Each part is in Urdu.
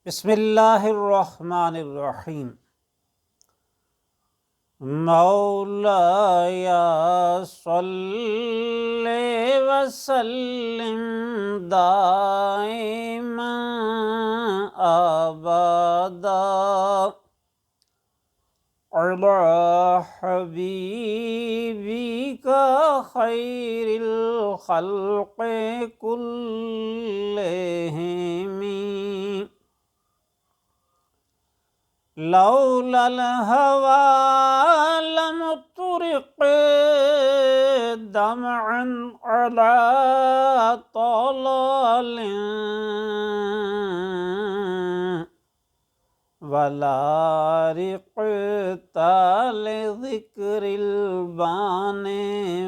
بسم اللہ الرحمن الرحیم۔ مولایا صلی وسلم دائما ابدا علی حبیبک خیر الخلق کلہم لولا الهوى لم طرق دمعا على طلال ولا رقت لذكر البان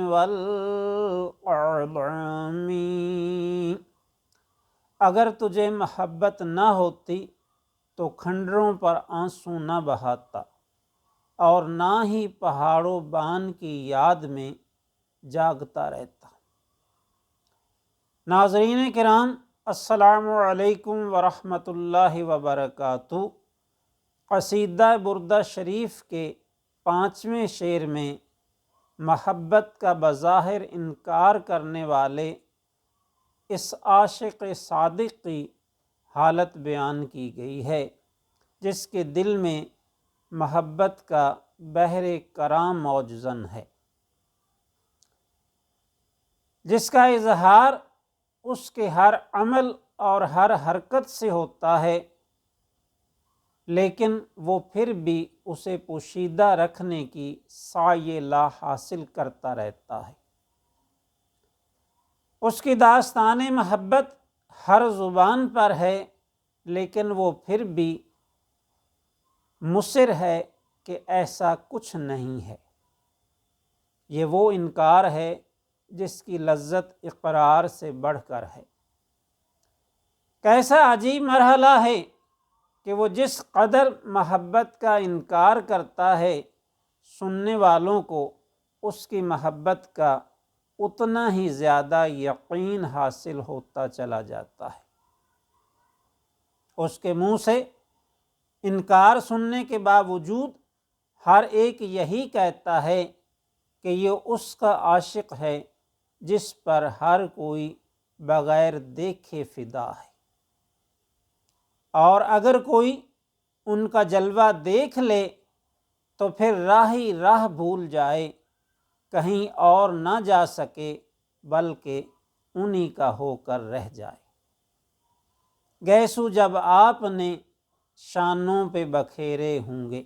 والأعظم۔ اگر تجھے محبت نہ ہوتی تو کھنڈروں پر آنسو نہ بہاتا اور نہ ہی پہاڑوں بان کی یاد میں جاگتا رہتا۔ ناظرین کرام، السلام علیکم ورحمۃ اللہ وبرکاتہ۔ قصیدہ بردہ شریف کے 5ویں شعر میں محبت کا بظاہر انکار کرنے والے اس عاشق صادق کی حالت بیان کی گئی ہے جس کے دل میں محبت کا بحر کرام موجزن ہے، جس کا اظہار اس کے ہر عمل اور ہر حرکت سے ہوتا ہے، لیکن وہ پھر بھی اسے پوشیدہ رکھنے کی سعی لا حاصل کرتا رہتا ہے۔ اس کی داستان محبت ہر زبان پر ہے، لیکن وہ پھر بھی مصر ہے کہ ایسا کچھ نہیں ہے۔ یہ وہ انکار ہے جس کی لذت اقرار سے بڑھ کر ہے۔ کیسا عجیب مرحلہ ہے کہ وہ جس قدر محبت کا انکار کرتا ہے، سننے والوں کو اس کی محبت کا اتنا ہی زیادہ یقین حاصل ہوتا چلا جاتا ہے۔ اس کے منہ سے انکار سننے کے باوجود ہر ایک یہی کہتا ہے کہ یہ اس کا عاشق ہے جس پر ہر کوئی بغیر دیکھے فدا ہے، اور اگر کوئی ان کا جلوہ دیکھ لے تو پھر راہ ہی راہ بھول جائے، کہیں اور نہ جا سکے بلکہ انہی کا ہو کر رہ جائے۔ گیسو جب آپ نے شانوں پہ بکھیرے ہوں گے،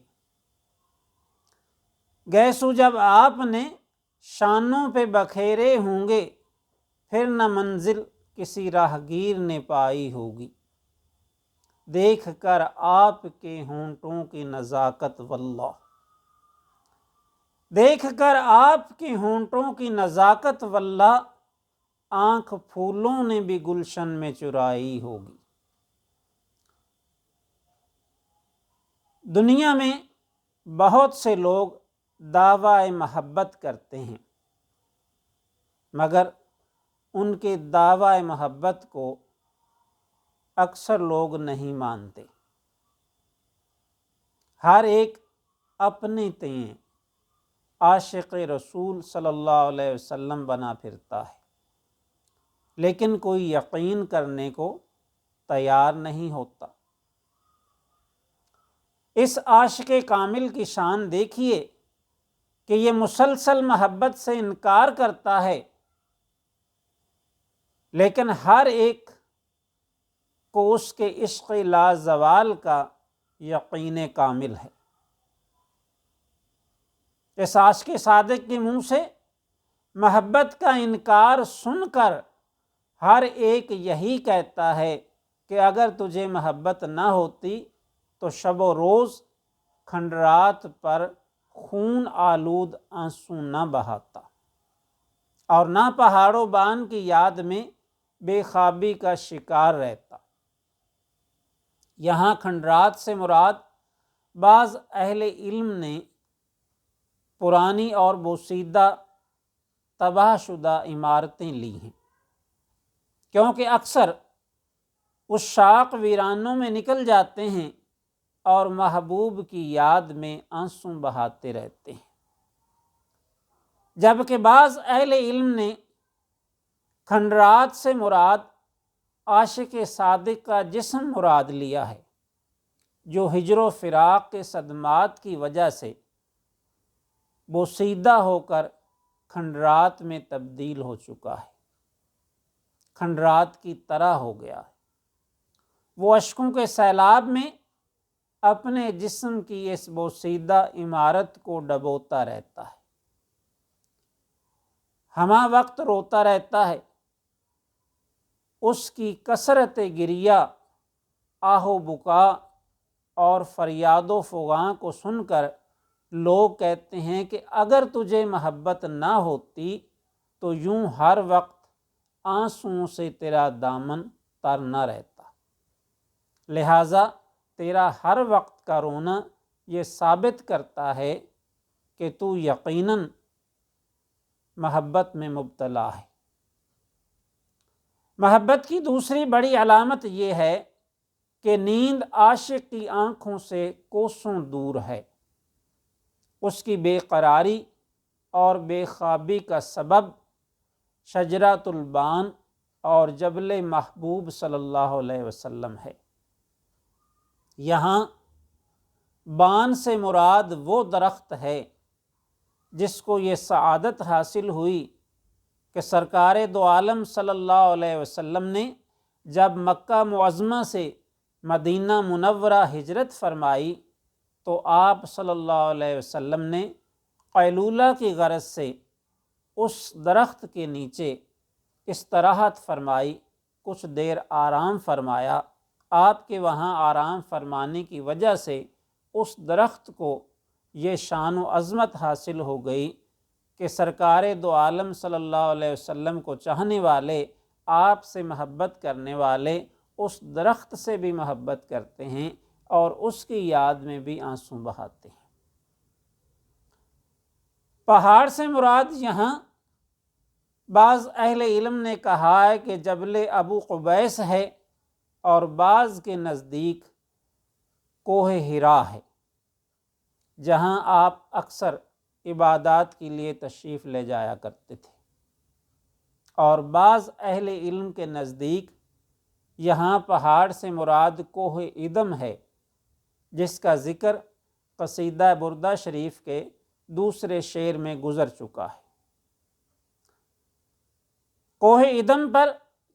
گیسو جب آپ نے شانوں پہ بکھیرے ہوں گے، پھر نہ منزل کسی راہگیر نے پائی ہوگی۔ دیکھ کر آپ کے ہونٹوں کی نزاکت واللہ، دیکھ کر آپ کے ہونٹوں کی نزاکت واللہ، آنکھ پھولوں نے بھی گلشن میں چرائی ہوگی۔ دنیا میں بہت سے لوگ دعویٰ محبت کرتے ہیں، مگر ان کے دعویٰ محبت کو اکثر لوگ نہیں مانتے۔ ہر ایک اپنے تئیں عاشق رسول صلی اللہ علیہ وسلم بنا پھرتا ہے، لیکن کوئی یقین کرنے کو تیار نہیں ہوتا۔ اس عاشق کامل کی شان دیکھیے کہ یہ مسلسل محبت سے انکار کرتا ہے، لیکن ہر ایک کو اس کے عشق لازوال کا یقین کامل ہے۔ اس عاشق صادق کے منہ سے محبت کا انکار سن کر ہر ایک یہی کہتا ہے کہ اگر تجھے محبت نہ ہوتی تو شب و روز کھنڈرات پر خون آلود آنسو نہ بہاتا اور نہ پہاڑوں بان کی یاد میں بے خوابی کا شکار رہتا۔ یہاں کھنڈرات سے مراد بعض اہل علم نے پرانی اور بوسیدہ تباہ شدہ عمارتیں لی ہیں، کیونکہ اکثر اس شاق ویرانوں میں نکل جاتے ہیں اور محبوب کی یاد میں آنسو بہاتے رہتے ہیں، جبکہ بعض اہل علم نے کھنڈرات سے مراد عاشق صادق کا جسم مراد لیا ہے، جو ہجر و فراق کے صدمات کی وجہ سے بوسیدہ ہو کر کھنڈرات میں تبدیل ہو چکا ہے، کھنڈرات کی طرح ہو گیا ہے۔ وہ اشکوں کے سیلاب میں اپنے جسم کی اس بوسیدہ عمارت کو ڈبوتا رہتا ہے، ہمہ وقت روتا رہتا ہے۔ اس کی کثرت گریہ، آہ و بکا اور فریاد و فغاں کو سن کر لوگ کہتے ہیں کہ اگر تجھے محبت نہ ہوتی تو یوں ہر وقت آنسوؤں سے تیرا دامن تر نہ رہتا، لہٰذا تیرا ہر وقت کا رونا یہ ثابت کرتا ہے کہ تو یقیناً محبت میں مبتلا ہے۔ محبت کی دوسری بڑی علامت یہ ہے کہ نیند عاشق کی آنکھوں سے کوسوں دور ہے۔ اس کی بے قراری اور بے خوابی کا سبب شجرۃ البان اور جبل محبوب صلی اللہ علیہ وسلم ہے۔ یہاں بان سے مراد وہ درخت ہے جس کو یہ سعادت حاصل ہوئی کہ سرکار دو عالم صلی اللہ علیہ وسلم نے جب مکہ معظمہ سے مدینہ منورہ ہجرت فرمائی تو آپ صلی اللہ علیہ وسلم نے قیلولہ کی غرض سے اس درخت کے نیچے استراحت فرمائی، کچھ دیر آرام فرمایا۔ آپ کے وہاں آرام فرمانے کی وجہ سے اس درخت کو یہ شان و عظمت حاصل ہو گئی کہ سرکار دو عالم صلی اللہ علیہ وسلم کو چاہنے والے، آپ سے محبت کرنے والے اس درخت سے بھی محبت کرتے ہیں اور اس کی یاد میں بھی آنسو بہاتے ہیں۔ پہاڑ سے مراد یہاں بعض اہل علم نے کہا ہے کہ جبل ابو قبیس ہے، اور بعض کے نزدیک کوہ ہرا ہے، جہاں آپ اکثر عبادات کے لیے تشریف لے جایا کرتے تھے، اور بعض اہل علم کے نزدیک یہاں پہاڑ سے مراد کوہ ادم ہے، جس کا ذکر قصیدہ بردہ شریف کے دوسرے شعر میں گزر چکا ہے۔ کوہ ادم پر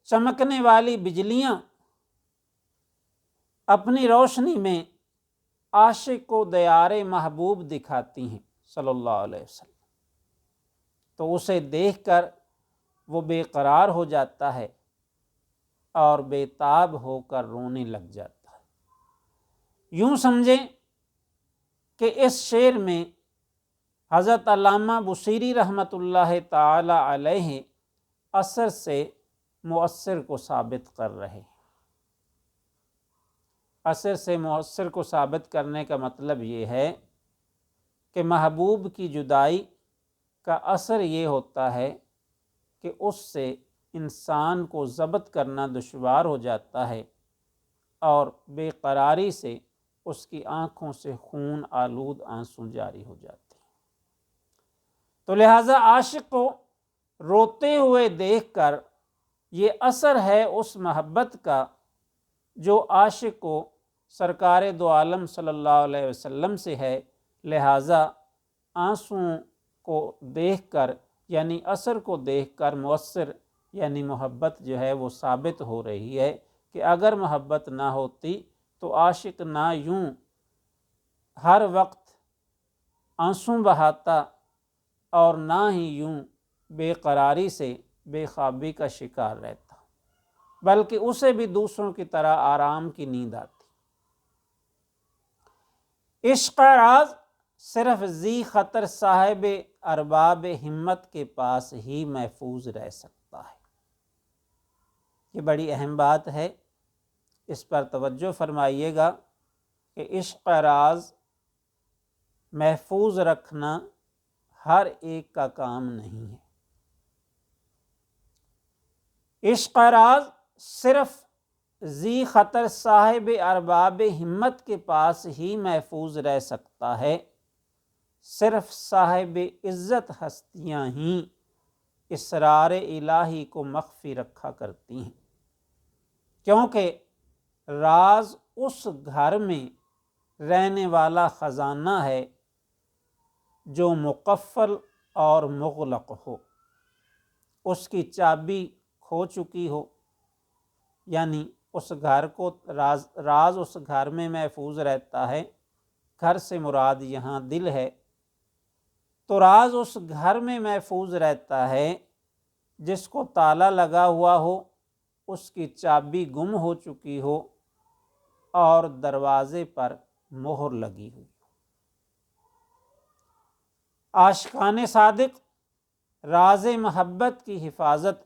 چمکنے والی بجلیاں اپنی روشنی میں عاشق کو دیار محبوب دکھاتی ہیں صلی اللہ علیہ وسلم، تو اسے دیکھ کر وہ بے قرار ہو جاتا ہے اور بے تاب ہو کر رونے لگ جاتا ہے۔ یوں سمجھیں کہ اس شعر میں حضرت علامہ بصیری رحمۃ اللہ تعالی علیہ اثر سے مؤثر کو ثابت کر رہے ہیں۔ اثر سے مؤثر کو ثابت کرنے کا مطلب یہ ہے کہ محبوب کی جدائی کا اثر یہ ہوتا ہے کہ اس سے انسان کو ضبط کرنا دشوار ہو جاتا ہے اور بے قراری سے اس کی آنکھوں سے خون آلود آنسو جاری ہو جاتے ہیں۔ تو لہٰذا عاشق کو روتے ہوئے دیکھ کر یہ اثر ہے اس محبت کا جو عاشق کو سرکار دو عالم صلی اللہ علیہ وسلم سے ہے، لہٰذا آنسوؤں کو دیکھ کر یعنی اثر کو دیکھ کر مؤثر یعنی محبت جو ہے وہ ثابت ہو رہی ہے کہ اگر محبت نہ ہوتی تو عاشق نہ یوں ہر وقت آنسو بہاتا اور نہ ہی یوں بے قراری سے بے خوابی کا شکار رہتا، بلکہ اسے بھی دوسروں کی طرح آرام کی نیند آتی۔ عشق راز صرف ذی خطر صاحب ارباب ہمت کے پاس ہی محفوظ رہ سکتا ہے۔ یہ بڑی اہم بات ہے، اس پر توجہ فرمائیے گا کہ عشق راز محفوظ رکھنا ہر ایک کا کام نہیں ہے۔ عشق راز صرف ذی خطر صاحب ارباب ہمت کے پاس ہی محفوظ رہ سکتا ہے، صرف صاحب عزت ہستیاں ہی اسرار الہی کو مخفی رکھا کرتی ہیں، کیونکہ راز اس گھر میں رہنے والا خزانہ ہے جو مقفل اور مغلق ہو، اس کی چابی کھو چکی ہو، یعنی اس گھر کو راز اس گھر میں محفوظ رہتا ہے، گھر سے مراد یہاں دل ہے، تو راز اس گھر میں محفوظ رہتا ہے جس کو تالا لگا ہوا ہو، اس کی چابی گم ہو چکی ہو اور دروازے پر مہر لگی ہوئی۔ عاشقان صادق راز محبت کی حفاظت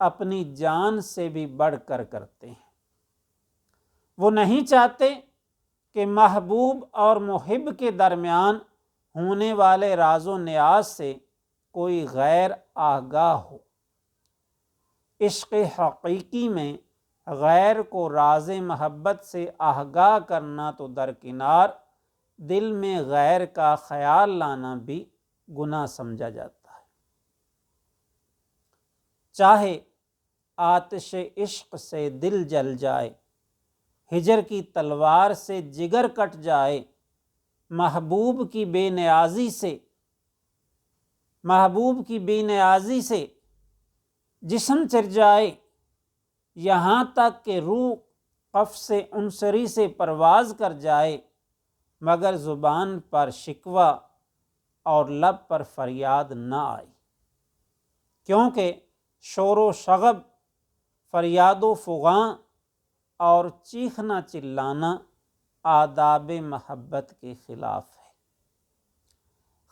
اپنی جان سے بھی بڑھ کر کرتے ہیں۔ وہ نہیں چاہتے کہ محبوب اور محب کے درمیان ہونے والے راز و نیاز سے کوئی غیر آگاہ ہو۔ عشق حقیقی میں غیر کو راز محبت سے آگاہ کرنا تو درکنار، دل میں غیر کا خیال لانا بھی گناہ سمجھا جاتا ہے۔ چاہے آتش عشق سے دل جل جائے، ہجر کی تلوار سے جگر کٹ جائے، محبوب کی بے نیازی سے جسم چر جائے، یہاں تک کہ روح قفس عنصری سے پرواز کر جائے، مگر زبان پر شکوہ اور لب پر فریاد نہ آئے، کیونکہ شور و شغب، فریاد و فغاں اور چیخنا چلانا آداب محبت کے خلاف ہے۔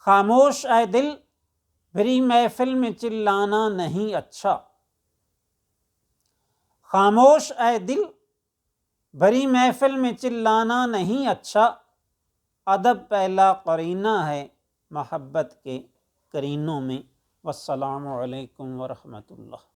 خاموش اے دل، بھری محفل میں چلانا نہیں اچھا، خاموش اے دل، بھری محفل میں چلانا نہیں اچھا، ادب پہلا قرینہ ہے محبت کے قرینوں میں۔ والسلام علیکم ورحمۃ اللہ۔